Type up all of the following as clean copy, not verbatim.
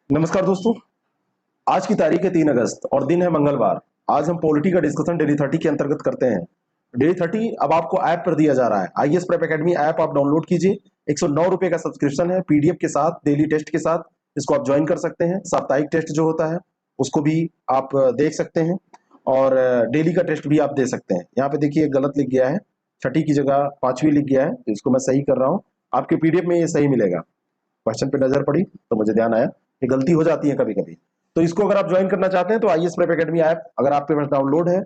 नमस्कार दोस्तों। आज की तारीख है 3 अगस्त और दिन है मंगलवार। आज हम पॉलिटी का डिस्कशन डेली 30 के अंतर्गत करते हैं। डेली 30 अब आपको ऐप पर दिया जा रहा है। आईएएस प्रेप एकेडमी ऐप आप डाउनलोड कीजिए। 109 रुपए का सब्सक्रिप्शन है, पीडीएफ के साथ, डेली टेस्ट के साथ। इसको आप ज्वाइन कर सकते हैं। साप्ताहिक टेस्ट जो होता है उसको भी आप देख सकते हैं और डेली का टेस्ट भी आप दे सकते हैं। यहाँ पे देखिए गलत लिख गया है, छठी की जगह पांचवी लिख गया है, तो इसको मैं सही कर रहा हूँ। आपके पीडीएफ में ये सही मिलेगा। क्वेश्चन पे नजर पड़ी तो मुझे ध्यान आया, ये गलती हो जाती है कभी कभी। तो इसको अगर आप ज्वाइन करना चाहते हैं तो आईएएस प्रेप एकेडमी ऐप अगर आपके पास डाउनलोड है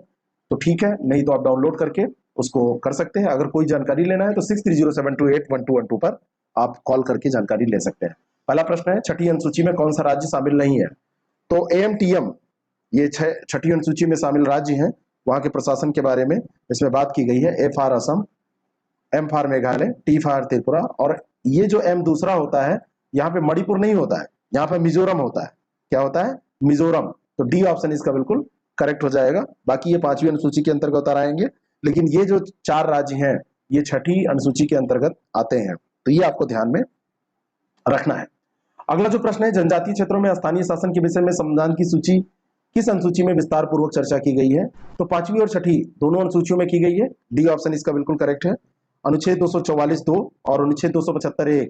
तो ठीक है, नहीं तो आप डाउनलोड करके उसको कर सकते हैं। अगर कोई जानकारी लेना है तो 6307281212 पर आप कॉल करके जानकारी ले सकते हैं। पहला प्रश्न है, छठी अनुसूची में कौन सा राज्य शामिल नहीं है? तो एएमटीएम ये छठी अनुसूची में शामिल राज्य हैं। वहां के प्रशासन के बारे में इसमें बात की गई है। A for Assam, M for Meghalaya, T for Tripura, और ये जो एम दूसरा होता है यहाँ पे मणिपुर नहीं होता है, यहाँ पे मिजोरम होता है। क्या होता है? मिजोरम। तो डी ऑप्शन इसका बिल्कुल करेक्ट हो जाएगा। बाकी ये पांचवी अनुसूची के अंतर्गत उतर आएंगे, लेकिन ये जो चार राज्य हैं ये छठी अनुसूची के अंतर्गत आते हैं, तो ये आपको ध्यान में रखना है। अगला जो प्रश्न है, जनजातीय क्षेत्रों में स्थानीय शासन के विषय में संविधान की सूची किस अनुसूची में विस्तार पूर्वक चर्चा की गई है? तो पांचवी और छठी दोनों अनुसूचियों में की गई है। डी ऑप्शन इसका बिल्कुल करेक्ट है। अनुच्छेद 244(2) और अनुच्छेद 275(1),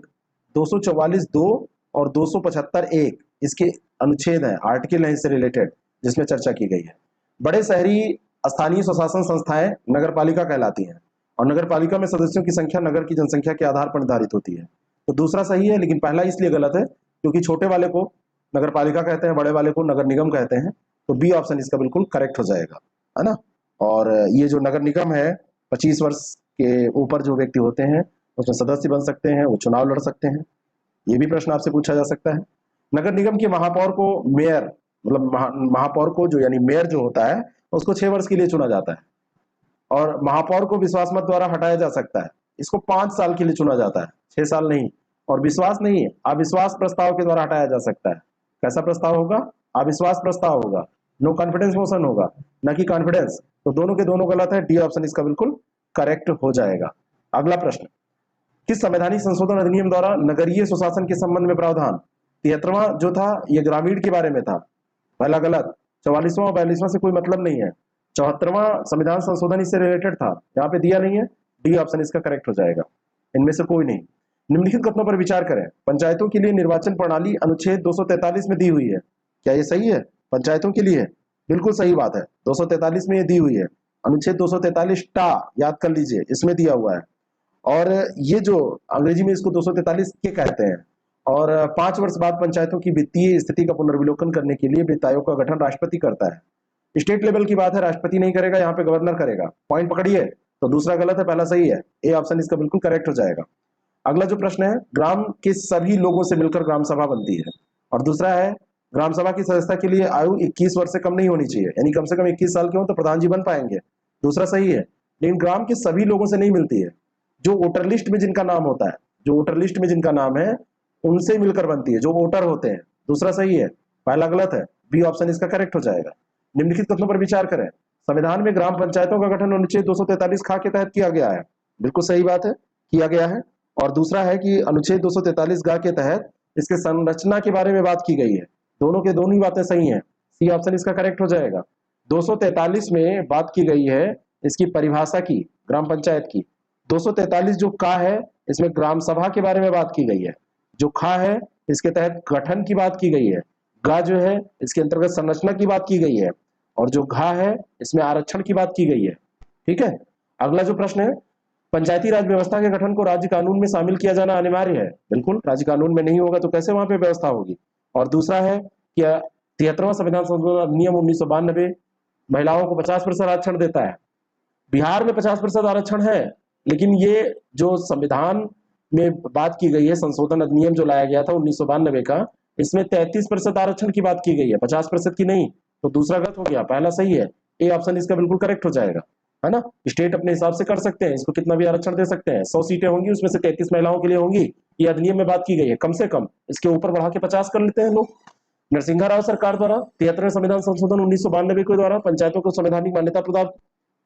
244(2) और 275(1) इसके अनुच्छेद हैं, आर्टिकल है इससे रिलेटेड, जिसमें चर्चा की गई है। बड़े शहरी स्थानीय स्वशासन संस्थाएं नगर पालिका कहलाती हैं और नगर पालिका में सदस्यों की संख्या नगर की जनसंख्या के आधार पर निर्धारित होती है। तो दूसरा सही है, लेकिन पहला इसलिए गलत है क्योंकि छोटे वाले को नगर पालिका कहते हैं, बड़े वाले को नगर निगम कहते हैं। तो बी ऑप्शन इसका बिल्कुल करेक्ट हो जाएगा, है ना। और ये जो नगर निगम है, 25 वर्ष के ऊपर जो व्यक्ति होते हैं उसमें सदस्य बन सकते हैं, वो चुनाव लड़ सकते हैं। ये भी प्रश्न आपसे पूछा जा सकता है। नगर निगम के महापौर को मेयर, मतलब महापौर को जो यानी मेयर जो होता है उसको 6 वर्ष के लिए चुना जाता है और महापौर को विश्वास मत द्वारा हटाया जा सकता है। इसको 5 साल के लिए चुना जाता है, 6 साल नहीं। और विश्वास नहीं है, अविश्वास प्रस्ताव के द्वारा हटाया जा सकता है। कैसा प्रस्ताव होगा? अविश्वास प्रस्ताव होगा। नो कॉन्फिडेंस मोशन होगा, न कि कॉन्फिडेंस। तो दोनों के दोनों गलत है। डी ऑप्शन इसका बिल्कुल करेक्ट हो जाएगा। अगला प्रश्न, किस संवैधानिक संशोधन अधिनियम द्वारा नगरीय सुशासन के संबंध में प्रावधान? 73वां जो था ये ग्रामीण के बारे में था, पहला गलत। 44वां और 42वां से कोई मतलब नहीं है। 74वां संविधान संशोधन इससे रिलेटेड था, यहाँ पे दिया नहीं है। डी ऑप्शन इसका करेक्ट हो जाएगा। इनमें से कोई नहीं। निम्नलिखित कथनों पर विचार करें। पंचायतों के लिए निर्वाचन प्रणाली अनुच्छेद 243 में दी हुई है। क्या ये सही है? पंचायतों के लिए बिल्कुल सही बात है, 243 में ये दी हुई है। अनुच्छेद 243 टा याद कर लीजिए, इसमें दिया हुआ है। और ये जो अंग्रेजी में इसको 243 के कहते हैं। और 5 वर्ष बाद पंचायतों की वित्तीय स्थिति का पुनर्विलोकन करने के लिए वित्त आयोग का गठन राष्ट्रपति करता है। स्टेट लेवल की बात है, राष्ट्रपति नहीं करेगा, यहाँ पे गवर्नर करेगा। पॉइंट पकड़िए। तो दूसरा गलत है, पहला सही है। ए ऑप्शन इसका बिल्कुल करेक्ट हो जाएगा। अगला जो प्रश्न है, ग्राम के सभी लोगों से मिलकर ग्राम सभा बनती है। और दूसरा है, ग्राम सभा की सदस्यता के लिए आयु 21 वर्ष से कम नहीं होनी चाहिए, यानी कम से कम 21 साल के हो तो प्रधान जी बन पाएंगे। दूसरा सही है, लेकिन ग्राम के सभी लोगों से नहीं मिलती है। जो वोटर लिस्ट में जिनका नाम होता है, जो वोटर लिस्ट में जिनका नाम है उनसे मिलकर बनती है, जो वोटर होते हैं। दूसरा सही है, पहला गलत है। बी ऑप्शन इसका करेक्ट हो जाएगा। निम्नलिखित कथनों पर विचार करें। संविधान में ग्राम पंचायतों का गठन अनुच्छेद 243 खा के तहत किया गया है। बिल्कुल सही बात है, किया गया है। और दूसरा है कि अनुच्छेद 243 गा के तहत इसके संरचना के बारे में बात की गई है। दोनों के दोनों ही बातें सही हैं। सी ऑप्शन इसका करेक्ट हो जाएगा। 243 में बात की गई है इसकी परिभाषा की, ग्राम पंचायत की। 243 जो का है इसमें ग्राम सभा के बारे में बात की गई है। जो खा है इसके तहत गठन की बात की गई है। गा जो है इसके अंतर्गत संरचना की बात की गई है। और जो घा है इसमें आरक्षण की बात की गई है। ठीक है। अगला जो प्रश्न है, पंचायती राज व्यवस्था के गठन को राज्य कानून में शामिल किया जाना अनिवार्य है। बिल्कुल, राज्य कानून में नहीं होगा तो कैसे वहां पे व्यवस्था होगी। और दूसरा है कि 73वां संविधान संशोधन अधिनियम 1992 महिलाओं को 50% आरक्षण देता है। बिहार में 50% आरक्षण है, लेकिन ये जो संविधान में बात की गई है, संशोधन अधिनियम जो लाया गया था 1992 का, इसमें 33% आरक्षण की बात की गई है, 50% की नहीं। तो दूसरा गलत हो गया, पहला सही है। ए ऑप्शन इसका बिल्कुल करेक्ट हो जाएगा, है ना। स्टेट अपने हिसाब से कर सकते हैं, इसको कितना भी आरक्षण दे सकते हैं। 100 सीटें होंगी, उसमें से 33 महिलाओं के लिए होंगी, ये अधिनियम में बात की गई है। कम से कम इसके ऊपर बढ़ा के 50 कर लेते हैं लोग। नरसिंहा राव सरकार द्वारा 73वें संविधान संशोधन 1992 के द्वारा पंचायतों को संवैधानिक मान्यता प्रदान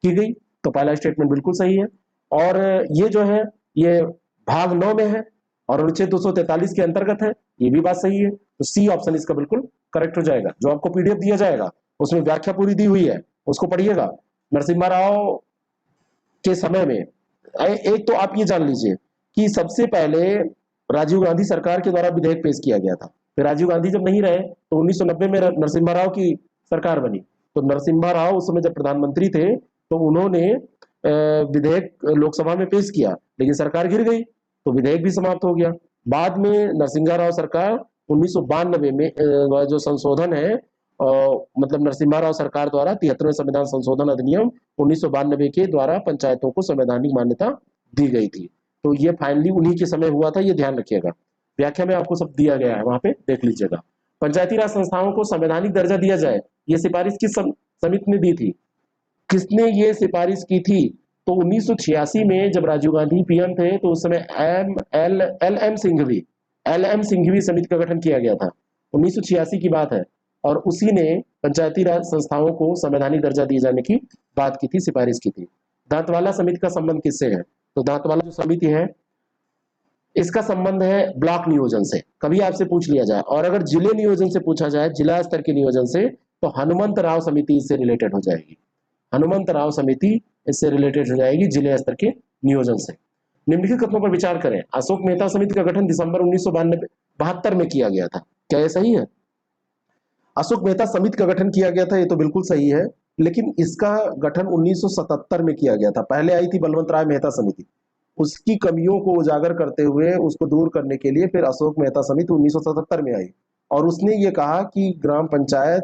की गई। तो पहला स्टेटमेंट बिल्कुल सही है। और ये जो है ये भाग 9 में है और अनुच्छेद 243 के अंतर्गत है, ये भी बात सही है। तो सी ऑप्शन इसका बिल्कुल करेक्ट हो जाएगा। जो आपको पीडीएफ दिया जाएगा उसमें व्याख्या पूरी दी हुई है, उसको पढ़िएगा। नरसिम्हा राव के समय में एक तो आप ये जान लीजिए कि सबसे पहले राजीव गांधी सरकार के द्वारा विधेयक पेश किया गया था। फिर राजीव गांधी जब नहीं रहे तो 1990 में नरसिम्हा राव की सरकार बनी। तो नरसिम्हा राव उस समय जब प्रधानमंत्री थे तो उन्होंने विधेयक लोकसभा में पेश किया, लेकिन सरकार गिर गई तो विधेयक भी समाप्त हो गया। बाद में नरसिम्हा राव सरकार 1992 में जो संशोधन है, मतलब नरसिम्हा राव सरकार द्वारा 73वें संविधान संशोधन अधिनियम 1992 के द्वारा पंचायतों को संवैधानिक मान्यता दी गई थी। तो ये फाइनली उन्हीं के समय हुआ था, ये ध्यान रखिएगा। व्याख्या में आपको सब दिया गया है, वहां पे देख लीजिएगा। पंचायती राज संस्थाओं को संवैधानिक दर्जा दिया जाए, ये सिफारिश किस समिति ने दी थी? किसने ये सिफारिश की थी? तो 1986 में जब राजीव गांधी पीएम थे तो उस समय एल एम सिंघवी समिति का गठन किया गया था। 1986 की बात है, और उसी ने पंचायती राज संस्थाओं को संवैधानिक दर्जा दिए जाने की बात की थी, सिफारिश की थी। दांतवाला समिति का संबंध किससे है? तो दांतवाला जो समिति है इसका संबंध है ब्लॉक नियोजन से। कभी आपसे पूछ लिया जाए, और अगर जिले नियोजन से पूछा जाए, जिला स्तर के नियोजन से, तो हनुमंत राव समिति इससे रिलेटेड हो जाएगी। हनुमंत राव समिति इससे रिलेटेड हो जाएगी जिले स्तर के नियोजन से। निम्नलिखित कथनों पर विचार करें। अशोक मेहता समिति का गठन दिसंबर 1972 में किया गया था, क्या यह सही है? अशोक मेहता समिति का गठन किया गया था, ये तो बिल्कुल सही है, लेकिन इसका गठन 1977 में किया गया था। पहले आई थी बलवंत राय मेहता समिति, उसकी कमियों को उजागर करते हुए उसको दूर करने के लिए फिर अशोक मेहता समिति 1977 में आई, और उसने ये कहा कि ग्राम पंचायत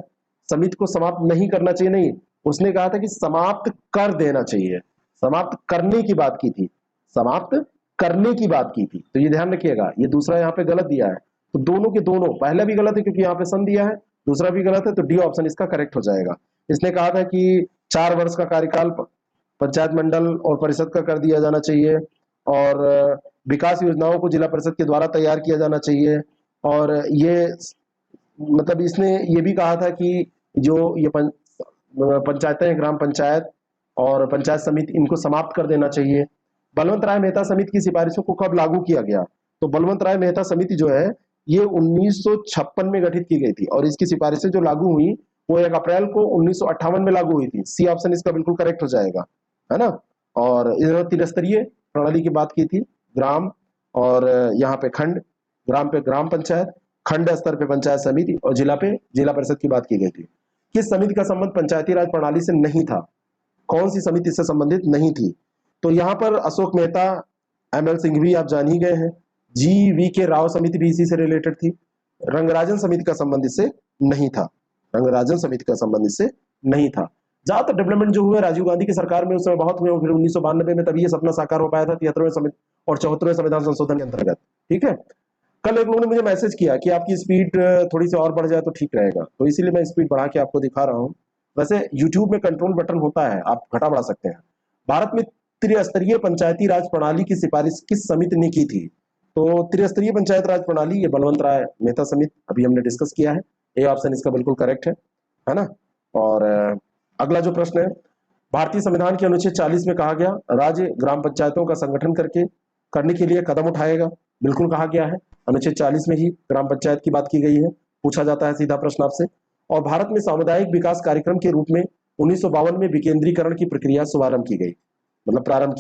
समिति को समाप्त नहीं करना चाहिए, नहीं, उसने कहा था कि समाप्त कर देना चाहिए। समाप्त करने की बात की थी, समाप्त करने की बात की थी। तो ये ध्यान रखिएगा, ये दूसरा यहाँ पे गलत दिया है। तो दोनों के दोनों, पहला भी गलत है क्योंकि यहाँ पे सन दिया है, दूसरा भी गलत है, तो डी ऑप्शन इसका करेक्ट हो जाएगा। इसने कहा था कि 4 वर्ष का कार्यकाल पंचायत मंडल और परिषद का कर दिया जाना चाहिए, और विकास योजनाओं को जिला परिषद के द्वारा तैयार किया जाना चाहिए। और ये मतलब इसने ये भी कहा था कि जो ये पंचायतें, ग्राम पंचायत और पंचायत समिति, इनको समाप्त कर देना चाहिए। बलवंत राय मेहता समिति की सिफारिशों को कब लागू किया गया? तो बलवंत राय मेहता समिति जो है ये 1956 में गठित की गई थी, और इसकी सिफारिशें जो लागू हुई वो 1 अप्रैल को 1958 में लागू हुई थी। सी ऑप्शन इसका बिल्कुल करेक्ट हो जाएगा, है ना। और इधर त्रिस्तरीय प्रणाली की बात की थी, ग्राम और यहाँ पे खंड, ग्राम पे ग्राम पंचायत, खंड स्तर पे पंचायत समिति, और जिला पे जिला परिषद की बात की गई थी। किस समिति का संबंध पंचायती राज प्रणाली से नहीं था? कौन सी समिति इससे संबंधित नहीं थी? तो यहाँ पर अशोक मेहता, एमएल सिंघवी आप जान ही गए हैं, जी.वी. के राव समिति भी इसी से रिलेटेड थी। रंगराजन समिति का संबंध इससे नहीं था, रंगराजन समिति का संबंध इससे नहीं था। ज्यादातर डेवलपमेंट जो हुए राजीव गांधी की सरकार में उस समय बहुत हुए, फिर 1992 में तभी ये सपना साकार हो पाया था 73वें और 74वें संविधान संशोधन के अंतर्गत। ठीक है, कल एक लोगों ने मुझे मैसेज किया कि आपकी स्पीड थोड़ी सी और बढ़ जाए तो ठीक रहेगा, तो इसीलिए मैं स्पीड बढ़ा के आपको दिखा रहा हूँ। वैसे YouTube में कंट्रोल बटन होता है, आप घटा बढ़ा सकते हैं। भारत में त्रिस्तरीय पंचायती राज प्रणाली की सिफारिश किस समिति ने की थी? तो त्रिस्तरीय पंचायत राज प्रणाली ये बलवंत राय मेहता समिति अभी हमने डिस्कस किया है, ए ऑप्शन इसका बिल्कुल करेक्ट है ना। और अगला जो प्रश्न है, भारतीय संविधान के अनुच्छेद 40 में कहा गया राज्य ग्राम पंचायतों का संगठन करने के लिए कदम उठाएगा, बिल्कुल कहा गया है, अनुच्छेद 40 में ही ग्राम पंचायत की बात की गई है, पूछा जाता है सीधा प्रश्न आपसे। और भारत में सामुदायिक विकास कार्यक्रम के रूप में 1952 में विकेंद्रीकरण की प्रक्रिया शुभारंभ की गई, मतलब प्रारंभ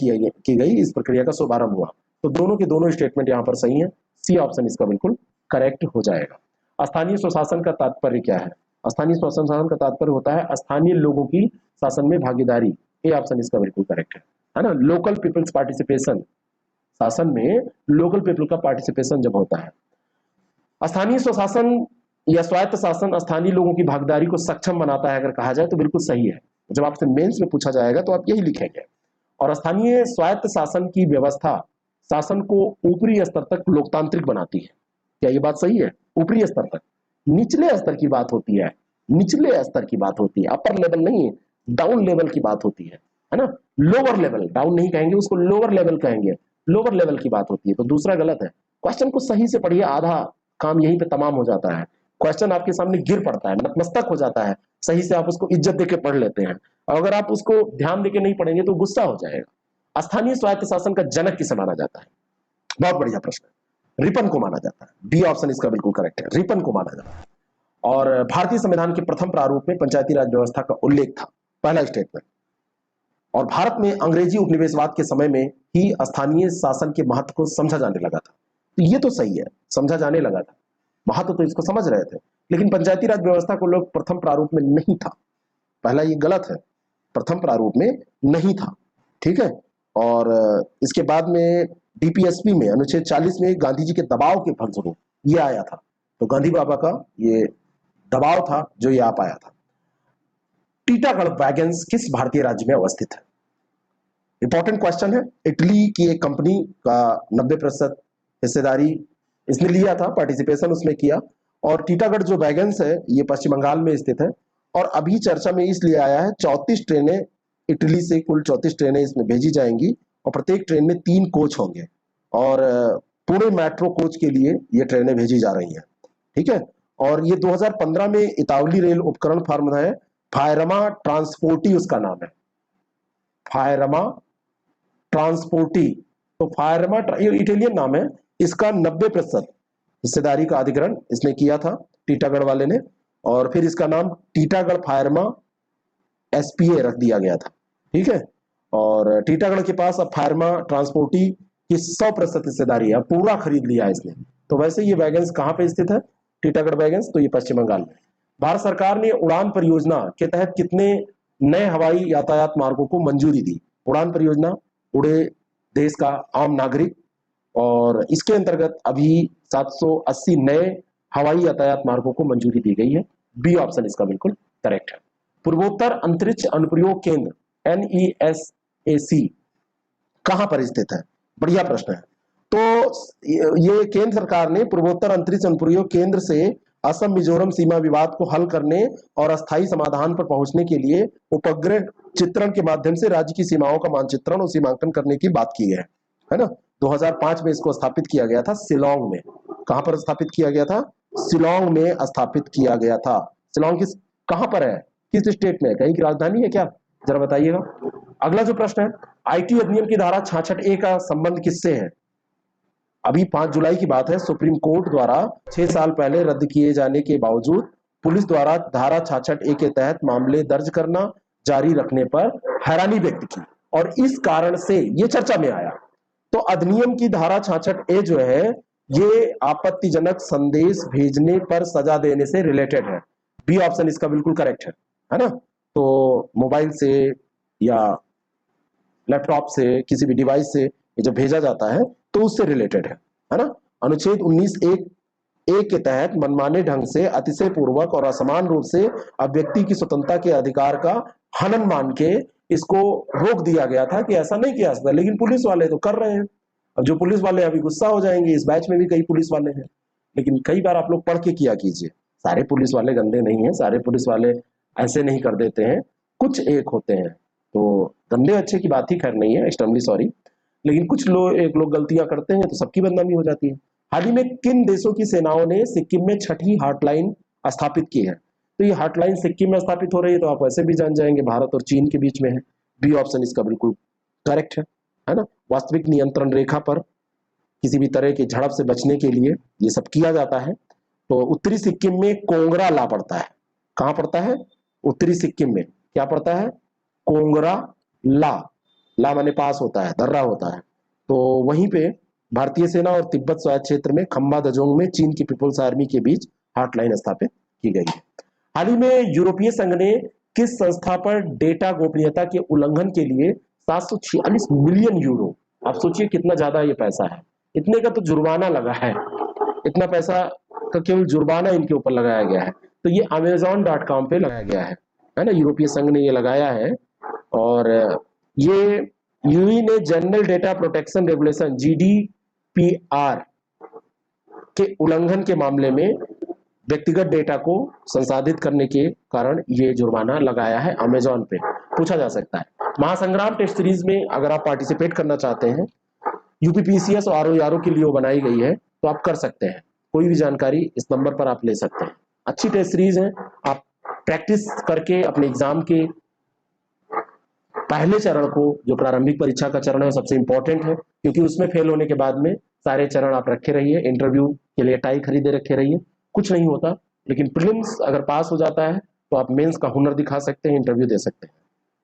की गई, इस प्रक्रिया का शुभारंभ हुआ। तो दोनों के दोनों स्टेटमेंट यहाँ पर सही है, सी ऑप्शन इसका बिल्कुल करेक्ट हो जाएगा। स्थानीय स्वशासन का तात्पर्य क्या है? स्थानीय स्वशासन का तात्पर्य होता है स्थानीय लोगों की शासन में भागीदारी, ए ऑप्शन इसका बिल्कुल करेक्ट है ना। लोकल पीपल्स पार्टिसिपेशन, शासन में लोकल पीपल का पार्टिसिपेशन जब होता है। स्थानीय स्वशासन या स्वायत्त शासन स्थानीय लोगों की भागीदारी को सक्षम बनाता है, अगर कहा जाए तो बिल्कुल सही है। जब आपसे मेंस में पूछा जाएगा तो आप यही लिखेंगे। और स्थानीय स्वायत्त शासन की व्यवस्था शासन को ऊपरी स्तर तक लोकतांत्रिक बनाती है, क्या ये बात सही है? ऊपरी स्तर तक, निचले स्तर की बात होती है, निचले स्तर की बात होती है, अपर लेवल नहीं, डाउन लेवल की बात होती है ना। लोअर लेवल, डाउन नहीं कहेंगे उसको, लोअर लेवल कहेंगे, लोअर लेवल की बात होती है। तो दूसरा गलत है। क्वेश्चन को सही से पढ़िए, आधा काम यहीं पे तमाम हो जाता है। क्वेश्चन आपके सामने गिर पड़ता है, नतमस्तक हो जाता है, सही से आप उसको इज्जत देके पढ़ लेते हैं, और अगर आप उसको ध्यान देके नहीं पढ़ेंगे तो गुस्सा हो जाएगा। स्थानीय स्वायत्त शासन का जनक किसे माना जाता है? बहुत बढ़िया प्रश्न। रिपन को माना जाता है। बी ऑप्शन इसका बिल्कुल करेक्ट है, रिपन को माना जाता है। और भारतीय संविधान के प्रथम प्रारूप में पंचायती राज व्यवस्था का उल्लेख था, पहला स्टेटमेंट। और भारत में अंग्रेजी उपनिवेशवाद के समय में ही स्थानीय शासन के महत्व को समझा जाने लगा था। तो ये तो सही है, समझा जाने लगा था, महत्व तो इसको समझ रहे थे, लेकिन पंचायती राज व्यवस्था को लोग प्रथम प्रारूप में नहीं था, पहला ये गलत है, प्रथम प्रारूप में नहीं था, ठीक है। और इसके बाद में डीपीएसपी में अनुच्छेद 40 में गांधी जी के दबाव के फलस्वरूप ये आया था। तो गांधी बाबा का ये दबाव था जो ये आ पाया था। टीटागढ़ वैगन्स किस भारतीय राज्य में अवस्थित है? इंपॉर्टेंट क्वेश्चन है। इटली की एक कंपनी का 90% हिस्सेदारी इसने लिया था, पार्टिसिपेशन उसमें किया। और टीटागढ़ जो वैगन्स है ये पश्चिम बंगाल में स्थित है और अभी चर्चा में इसलिए आया है 34 ट्रेनें इटली से, कुल 34 ट्रेनें इसमें भेजी जाएंगी और प्रत्येक ट्रेन में 3 कोच होंगे और पुणे मेट्रो कोच के लिए ये ट्रेनें भेजी जा रही हैं, ठीक है। और ये 2015 में इतावली रेल उपकरण फर्म है, फायरमा ट्रांसपोर्टी उसका नाम है, फायरमा ट्रांसपोर्टी। तो फायरमा ये इटालियन नाम है, इसका 90% हिस्सेदारी का अधिग्रहण इसने किया था टीटागढ़ वाले ने, और फिर इसका नाम टीटागढ़ फायरमा एसपीए रख दिया गया था, ठीक है। और टीटागढ़ के पास अब फायरमा ट्रांसपोर्टी की 100% हिस्सेदारी है, पूरा खरीद लिया है इसने। तो वैसे ये वैगन्स कहाँ पे स्थित है टीटागढ़ वैगन्स? तो ये पश्चिम बंगाल में। भारत सरकार ने उड़ान परियोजना के तहत कितने नए हवाई यातायात मार्गों को मंजूरी दी? उड़ान परियोजना, उड़े देश का आम नागरिक, और इसके अंतर्गत अभी 780 नए हवाई यातायात मार्गों को मंजूरी दी गई है। बी ऑप्शन इसका बिल्कुल करेक्ट है। पूर्वोत्तर अंतरिक्ष अनुप्रयोग केंद्र NESAC कहां पर स्थित है? बढ़िया प्रश्न है। तो ये केंद्र सरकार ने पूर्वोत्तर अंतरिक्ष अनुप्रयोग केंद्र से असम मिजोरम सीमा विवाद को हल करने और अस्थायी समाधान पर पहुंचने के लिए उपग्रह चित्रण के माध्यम से राज्य की सीमाओं का मानचित्रण और सीमांकन करने की बात की है ना। 2005 में इसको स्थापित किया गया था शिलोंग में। कहां पर स्थापित किया गया था? शिलोंग में स्थापित किया गया था। शिलोंग किस कहां पर है, किस स्टेट में है, कहीं की राजधानी है क्या, जरा बताइएगा। अगला जो प्रश्न है, आईटी अधिनियम की धारा 66A का संबंध किससे है? अभी 5 जुलाई की बात है, सुप्रीम कोर्ट द्वारा 6 साल पहले रद्द किए जाने के बावजूद पुलिस द्वारा धारा 66A के तहत मामले दर्ज करना जारी रखने पर हैरानी व्यक्त की और इस कारण से ये चर्चा में आया। तो अधिनियम की धारा 66A जो है ये आपत्तिजनक संदेश भेजने पर सजा देने से रिलेटेड है। बी ऑप्शन इसका बिल्कुल करेक्ट है ना। तो मोबाइल से या लैपटॉप से, किसी भी डिवाइस से ये जो भेजा जाता है तो उससे रिलेटेड है ना। अनुच्छेद 19(1) के तहत मनमाने ढंग से, अतिशय पूर्वक और असमान रूप से अभिव्यक्ति की स्वतंत्रता के अधिकार का हनन मान के इसको रोक दिया गया था कि ऐसा नहीं किया सकता, लेकिन पुलिस वाले तो कर रहे हैं। अब जो पुलिस वाले अभी गुस्सा हो जाएंगे, इस बैच में भी कई पुलिस वाले हैं, लेकिन कई बार आप लोग पढ़ के किया कीजिए, सारे पुलिस वाले गंदे नहीं हैं, सारे पुलिस वाले ऐसे नहीं कर देते हैं, कुछ एक होते हैं। तो गंदे अच्छे की बात ही खैर नहीं है, एक्सट्रीमली सॉरी, लेकिन कुछ लोग गलतियां करते हैं तो सबकी बदनामी हो जाती है। हाल ही में किन देशों की सेनाओं ने सिक्किम में 6ठी हॉटलाइन स्थापित की है? तो ये हॉटलाइन सिक्किम में स्थापित हो रही है, तो आप वैसे भी जान जाएंगे भारत और चीन के बीच में है। बी ऑप्शन इसका बिल्कुल करेक्ट है ना। वास्तविक नियंत्रण रेखा पर किसी भी तरह की झड़प से बचने के लिए ये सब किया जाता है। तो उत्तरी सिक्किम में कोंगरा ला पड़ता है। कहां पड़ता है? उत्तरी सिक्किम में क्या पड़ता है? कोंगरा ला माने पास होता है, दर्रा होता है। तो वहीं पे भारतीय सेना और तिब्बत स्वायत्त क्षेत्र में खंबा दजोंग में चीन की पीपुल्स आर्मी के बीच हॉटलाइन स्थापित की गई है। हाल ही में यूरोपीय संघ ने किस संस्था पर डेटा गोपनीयता के उल्लंघन के लिए 746 मिलियन यूरो, आप सोचिए कितना ज्यादा ये पैसा है, इतने का तो जुर्माना लगा है, इतना पैसा का केवल जुर्माना इनके ऊपर लगाया गया है। तो ये Amazon.com पे लगाया गया है ना, यूरोपीय संघ ने ये लगाया है। और ये यूई ने general data protection regulation GDPR के उल्लंघन के मामले में व्यक्तिगत डेटा को संसाधित करने के कारण ये जुर्माना लगाया है अमेजॉन पे। पूछा जा सकता है। महासंग्राम टेस्ट सीरीज में अगर आप पार्टिसिपेट करना चाहते हैं, यूपीपीसीएस और आरओ के लिए वो बनाई गई है, तो आप कर सकते हैं। कोई भी जानकारी इस नंबर पर आप ले सकते हैं। अच्छी टेस्ट सीरीज है, आप प्रैक्टिस करके अपने एग्जाम के पहले चरण को, जो प्रारंभिक परीक्षा का चरण है, सबसे इंपॉर्टेंट है, क्योंकि उसमें फेल होने के बाद में सारे चरण आप रखे रहिए, इंटरव्यू के लिए टाई खरीदे रखे रहिए, कुछ नहीं होता। लेकिन प्रीलिम्स अगर पास हो जाता है तो आप मेंस का हुनर दिखा सकते हैं, इंटरव्यू दे सकते हैं।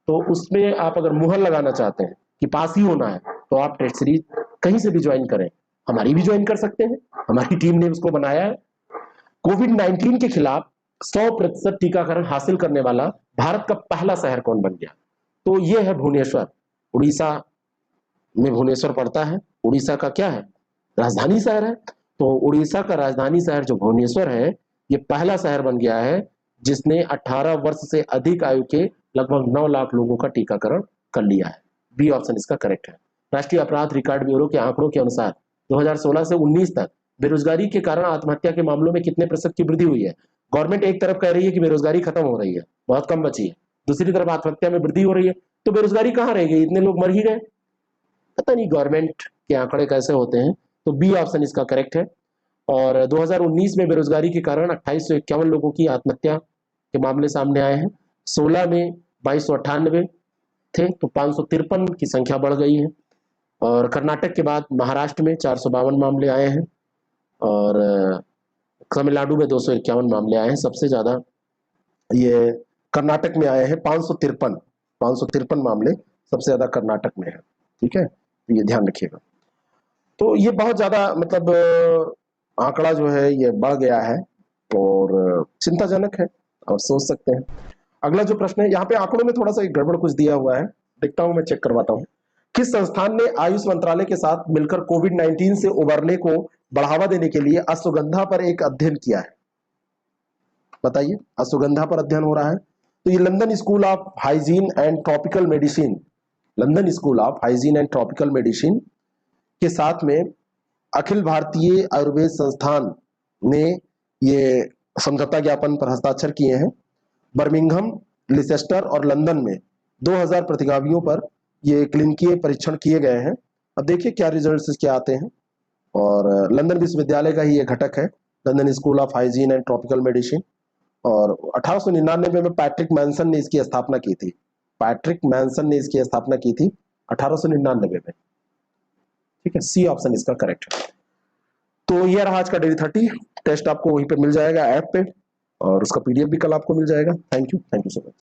तो उसमें आप अगर मुहर लगाना चाहते हैं कि पास ही होना है, तो आप टेस्ट सीरीज कहीं से भी ज्वाइन करें, हमारी भी ज्वाइन कर सकते हैं, हमारी टीम ने उसको बनाया है। कोविड-19 के खिलाफ 100% टीकाकरण हासिल करने वाला भारत का पहला शहर कौन बन गया? तो ये है भुवनेश्वर। उड़ीसा में भुवनेश्वर पड़ता है। उड़ीसा का क्या है? राजधानी शहर है। तो उड़ीसा का राजधानी शहर जो भुवनेश्वर है, ये पहला शहर बन गया है जिसने 18 वर्ष से अधिक आयु के लगभग 9 लाख लोगों का टीकाकरण कर लिया है। बी ऑप्शन इसका करेक्ट है। राष्ट्रीय अपराध रिकॉर्ड ब्यूरो के आंकड़ों के अनुसार 2016 से 19 तक बेरोजगारी के कारण आत्महत्या के मामलों में कितने प्रतिशत की वृद्धि हुई है? गवर्नमेंट एक तरफ कह रही है कि बेरोजगारी खत्म हो रही है, बहुत कम बची है, दूसरी तरफ आत्महत्या में वृद्धि हो रही है, तो बेरोजगारी कहाँ रह गई? इतने लोग मर ही गए। पता नहीं गवर्नमेंट के आंकड़े कैसे होते हैं। तो बी ऑप्शन इसका करेक्ट है। और 2019 में बेरोजगारी के कारण 2851 लोगों की आत्महत्या के मामले सामने आए हैं। 16 में 2298 थे, तो 553 की संख्या बढ़ गई है। और कर्नाटक के बाद महाराष्ट्र में 452 मामले आए हैं और तमिलनाडु में 251 मामले आए हैं। सबसे ज्यादा ये कर्नाटक में आए हैं, 553 मामले सबसे ज्यादा कर्नाटक में है। ठीक है, तो ये ध्यान रखिएगा। तो ये बहुत ज्यादा मतलब आंकड़ा जो है ये बढ़ गया है और चिंताजनक है, और सोच सकते हैं। अगला जो प्रश्न है, यहाँ पे आंकड़ों में थोड़ा सा एक गड़बड़ कुछ दिया हुआ है, देखता हूं, मैं चेक करवाता हूँ। किस संस्थान ने आयुष मंत्रालय के साथ मिलकर कोविड-19 से उबरने को बढ़ावा देने के लिए अश्वगंधा पर एक अध्ययन किया है? बताइए, अश्वगंधा पर अध्ययन हो रहा है। तो ये London school of hygiene and tropical medicine, London school of hygiene and tropical medicine के साथ में अखिल भारतीय आयुर्वेद संस्थान ने ये समझौता ज्ञापन पर हस्ताक्षर किए हैं। बर्मिंघम, लिसेस्टर और लंदन में 2000 प्रतिभागियों पर ये क्लिनिकीय परीक्षण किए गए हैं। अब देखिए क्या रिजल्ट्स इसके आते हैं। और लंदन विश्वविद्यालय का ही ये घटक है, London school of hygiene and tropical medicine. और 1899 में पैट्रिक मैनसन ने इसकी स्थापना की थी। पैट्रिक मैनसन ने इसकी स्थापना की थी 1899 में। ठीक है, सी ऑप्शन इसका करेक्ट है। तो ये रहा आज का डेली 30। टेस्ट आपको वहीं पे मिल जाएगा ऐप पे, और उसका पीडीएफ भी कल आपको मिल जाएगा। Thank you so much.